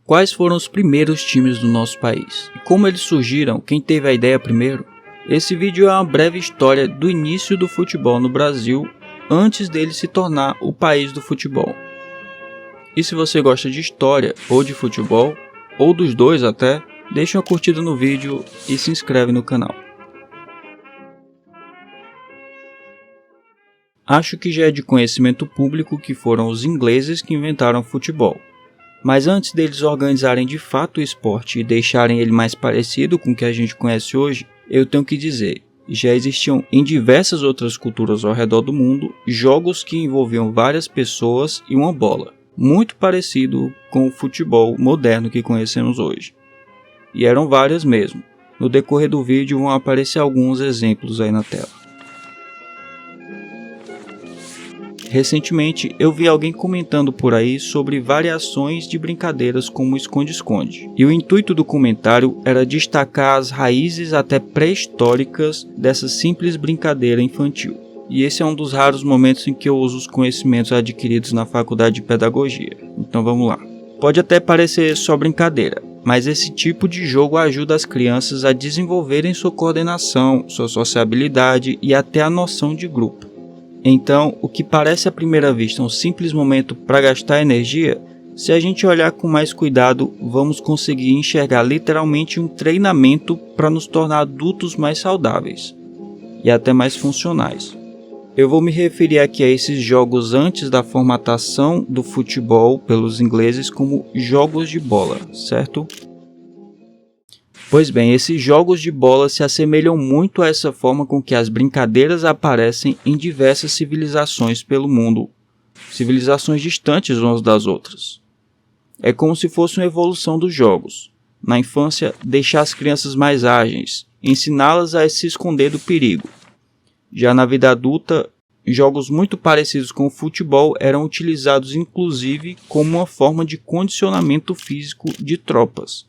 Quais foram os primeiros times do nosso país? E como eles surgiram? Quem teve a ideia primeiro? Esse vídeo é uma breve história do início do futebol no Brasil, antes dele se tornar o país do futebol. E se você gosta de história ou de futebol, ou dos dois até, deixa uma curtida no vídeo e se inscreve no canal. Acho que já é de conhecimento público que foram os ingleses que inventaram o futebol. Mas antes deles organizarem de fato o esporte e deixarem ele mais parecido com o que a gente conhece hoje, eu tenho que dizer, já existiam em diversas outras culturas ao redor do mundo jogos que envolviam várias pessoas e uma bola, muito parecido com o futebol moderno que conhecemos hoje. E eram várias mesmo. No decorrer do vídeo vão aparecer alguns exemplos aí na tela. Recentemente eu vi alguém comentando por aí sobre variações de brincadeiras como esconde-esconde. E o intuito do comentário era destacar as raízes até pré-históricas dessa simples brincadeira infantil. E esse é um dos raros momentos em que eu uso os conhecimentos adquiridos na faculdade de pedagogia. Então vamos lá. Pode até parecer só brincadeira, mas esse tipo de jogo ajuda as crianças a desenvolverem sua coordenação, sua sociabilidade e até a noção de grupo. Então, o que parece à primeira vista um simples momento para gastar energia, se a gente olhar com mais cuidado, vamos conseguir enxergar literalmente um treinamento para nos tornar adultos mais saudáveis e até mais funcionais. Eu vou me referir aqui a esses jogos antes da formatação do futebol pelos ingleses como jogos de bola, certo? Pois bem, esses jogos de bola se assemelham muito a essa forma com que as brincadeiras aparecem em diversas civilizações pelo mundo, civilizações distantes umas das outras. É como se fosse uma evolução dos jogos. Na infância, deixar as crianças mais ágeis, ensiná-las a se esconder do perigo. Já na vida adulta, jogos muito parecidos com o futebol eram utilizados inclusive como uma forma de condicionamento físico de tropas.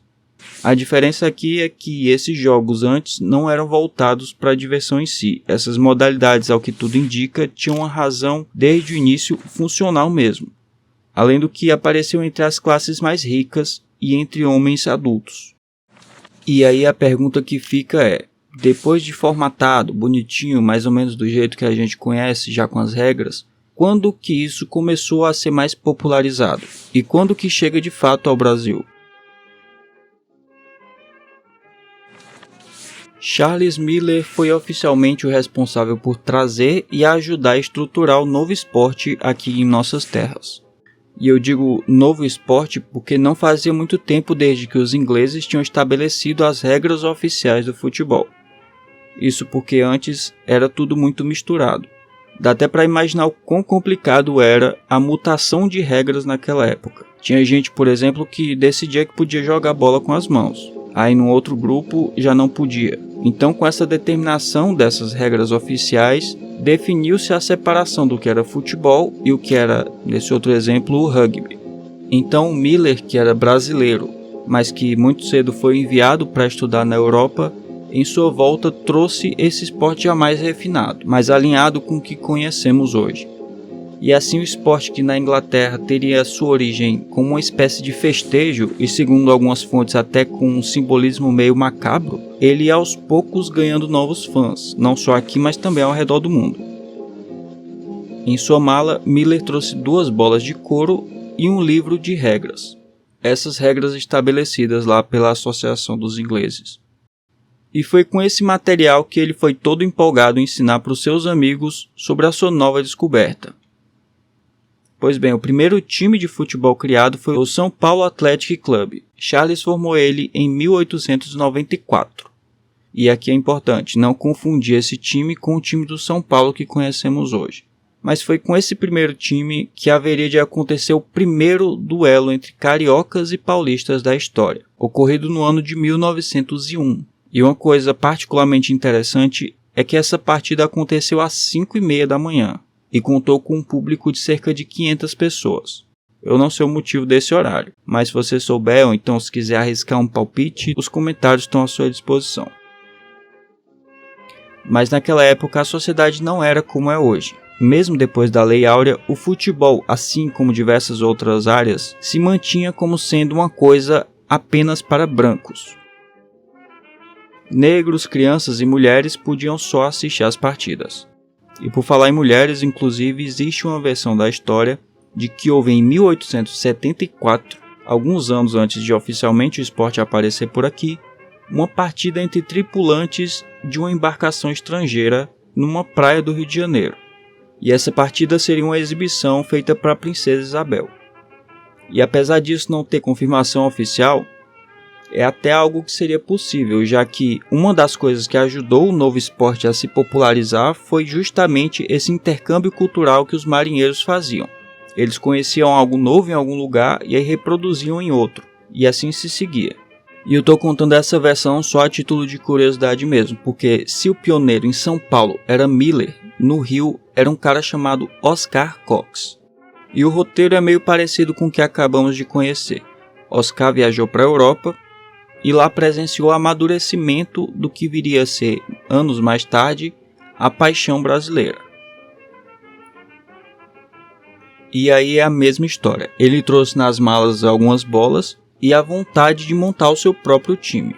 A diferença aqui é que esses jogos antes não eram voltados para a diversão em si. Essas modalidades, ao que tudo indica, tinham uma razão desde o início funcional mesmo, além do que apareceu entre as classes mais ricas e entre homens adultos. E aí a pergunta que fica é, depois de formatado, bonitinho, mais ou menos do jeito que a gente conhece, já com as regras, quando que isso começou a ser mais popularizado? E quando que chega de fato ao Brasil? Charles Miller foi oficialmente o responsável por trazer e ajudar a estruturar o novo esporte aqui em nossas terras. E eu digo novo esporte porque não fazia muito tempo desde que os ingleses tinham estabelecido as regras oficiais do futebol. Isso porque antes era tudo muito misturado. Dá até para imaginar o quão complicado era a mutação de regras naquela época. Tinha gente, por exemplo, que decidia que podia jogar bola com as mãos. Aí no outro grupo já não podia. Então, com essa determinação dessas regras oficiais, definiu-se a separação do que era futebol e o que era, nesse outro exemplo, o rugby. Então, Miller, que era brasileiro, mas que muito cedo foi enviado para estudar na Europa, em sua volta trouxe esse esporte já mais refinado, mais alinhado com o que conhecemos hoje. E assim o esporte que na Inglaterra teria sua origem como uma espécie de festejo e segundo algumas fontes até com um simbolismo meio macabro, ele ia aos poucos ganhando novos fãs, não só aqui mas também ao redor do mundo. Em sua mala, Miller trouxe 2 bolas de couro e um livro de regras. Essas regras estabelecidas lá pela Associação dos Ingleses. E foi com esse material que ele foi todo empolgado em ensinar para os seus amigos sobre a sua nova descoberta. Pois bem, o primeiro time de futebol criado foi o São Paulo Athletic Club. Charles formou ele em 1894. E aqui é importante não confundir esse time com o time do São Paulo que conhecemos hoje. Mas foi com esse primeiro time que haveria de acontecer o primeiro duelo entre cariocas e paulistas da história, ocorrido no ano de 1901. E uma coisa particularmente interessante é que essa partida aconteceu às 5h30 da manhã. E contou com um público de cerca de 500 pessoas. Eu não sei o motivo desse horário, mas se você souber ou então se quiser arriscar um palpite, os comentários estão à sua disposição. Mas naquela época a sociedade não era como é hoje. mesmo depois da Lei Áurea, o futebol, assim como diversas outras áreas, se mantinha como sendo uma coisa apenas para brancos. Negros, crianças e mulheres podiam só assistir às partidas. E por falar em mulheres, inclusive, existe uma versão da história de que houve em 1874, alguns anos antes de oficialmente o esporte aparecer por aqui, uma partida entre tripulantes de uma embarcação estrangeira numa praia do Rio de Janeiro. E essa partida seria uma exibição feita para a Princesa Isabel. E apesar disso não ter confirmação oficial, é até algo que seria possível, já que uma das coisas que ajudou o novo esporte a se popularizar foi justamente esse intercâmbio cultural que os marinheiros faziam. Eles conheciam algo novo em algum lugar e aí reproduziam em outro, e assim se seguia. E eu estou contando essa versão só a título de curiosidade mesmo, porque se o pioneiro em São Paulo era Miller, no Rio era um cara chamado Oscar Cox. E o roteiro é meio parecido com o que acabamos de conhecer. Oscar viajou para a Europa e lá presenciou o amadurecimento do que viria a ser, anos mais tarde, a paixão brasileira. E aí é a mesma história. Ele trouxe nas malas algumas bolas e a vontade de montar o seu próprio time.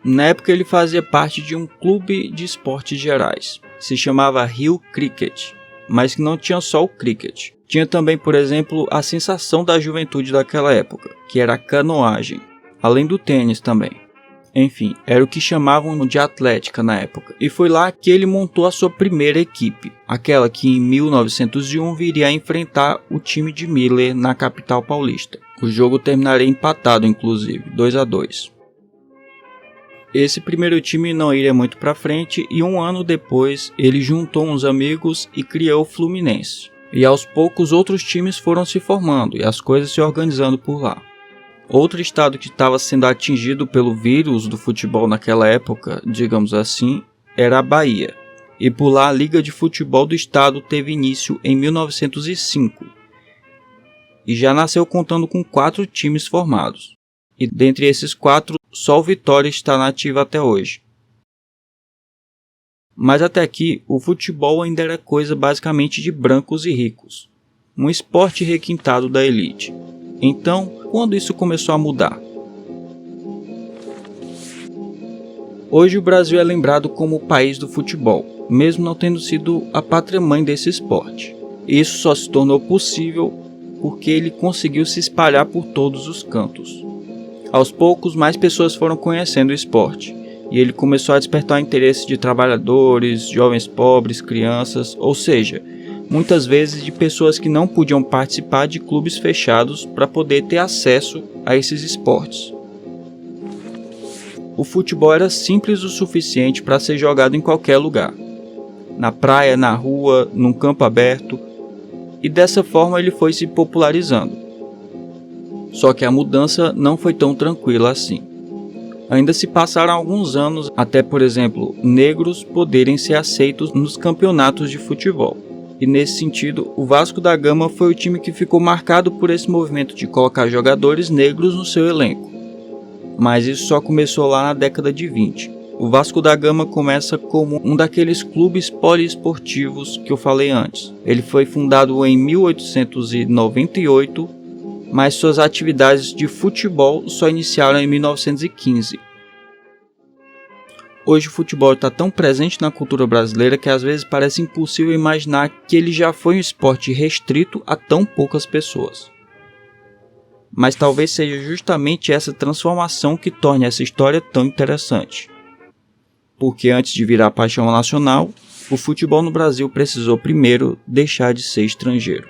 Na época ele fazia parte de um clube de esportes gerais. Se chamava Rio Cricket, mas que não tinha só o cricket. Tinha também, por exemplo, a sensação da juventude daquela época, que era a canoagem, além do tênis também. Enfim, era o que chamavam de atlética na época. E foi lá que ele montou a sua primeira equipe, aquela que em 1901 viria a enfrentar o time de Miller na capital paulista. O jogo terminaria empatado, inclusive, 2-2. Esse primeiro time não iria muito para frente e um ano depois ele juntou uns amigos e criou o Fluminense. E aos poucos outros times foram se formando e as coisas se organizando por lá. Outro estado que estava sendo atingido pelo vírus do futebol naquela época, digamos assim, era a Bahia. E por lá a Liga de Futebol do Estado teve início em 1905. E já nasceu contando com 4 times formados. E dentre esses 4, só o Vitória está na ativa até hoje. Mas até aqui, o futebol ainda era coisa basicamente de brancos e ricos. Um esporte requintado da elite. Então, quando isso começou a mudar? Hoje o Brasil é lembrado como o país do futebol, mesmo não tendo sido a pátria-mãe desse esporte. Isso só se tornou possível porque ele conseguiu se espalhar por todos os cantos. Aos poucos, mais pessoas foram conhecendo o esporte, e ele começou a despertar o interesse de trabalhadores, jovens pobres, crianças, ou seja, muitas vezes de pessoas que não podiam participar de clubes fechados para poder ter acesso a esses esportes. O futebol era simples o suficiente para ser jogado em qualquer lugar, na praia, na rua, num campo aberto, e dessa forma ele foi se popularizando. Só que a mudança não foi tão tranquila assim. Ainda se passaram alguns anos até, por exemplo, negros poderem ser aceitos nos campeonatos de futebol. E nesse sentido, o Vasco da Gama foi o time que ficou marcado por esse movimento de colocar jogadores negros no seu elenco. Mas isso só começou lá na década de 20. O Vasco da Gama começa como um daqueles clubes poliesportivos que eu falei antes. Ele foi fundado em 1898, mas suas atividades de futebol só iniciaram em 1915. Hoje o futebol está tão presente na cultura brasileira que às vezes parece impossível imaginar que ele já foi um esporte restrito a tão poucas pessoas. Mas talvez seja justamente essa transformação que torne essa história tão interessante. Porque antes de virar paixão nacional, o futebol no Brasil precisou primeiro deixar de ser estrangeiro.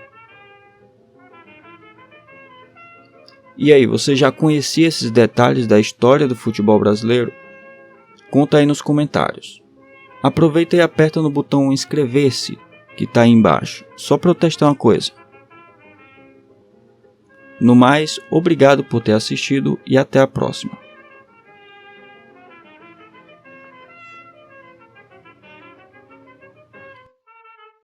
E aí, você já conhecia esses detalhes da história do futebol brasileiro? Conta aí nos comentários. Aproveita e aperta no botão inscrever-se que está aí embaixo, só para eu testar uma coisa. No mais, obrigado por ter assistido e até a próxima.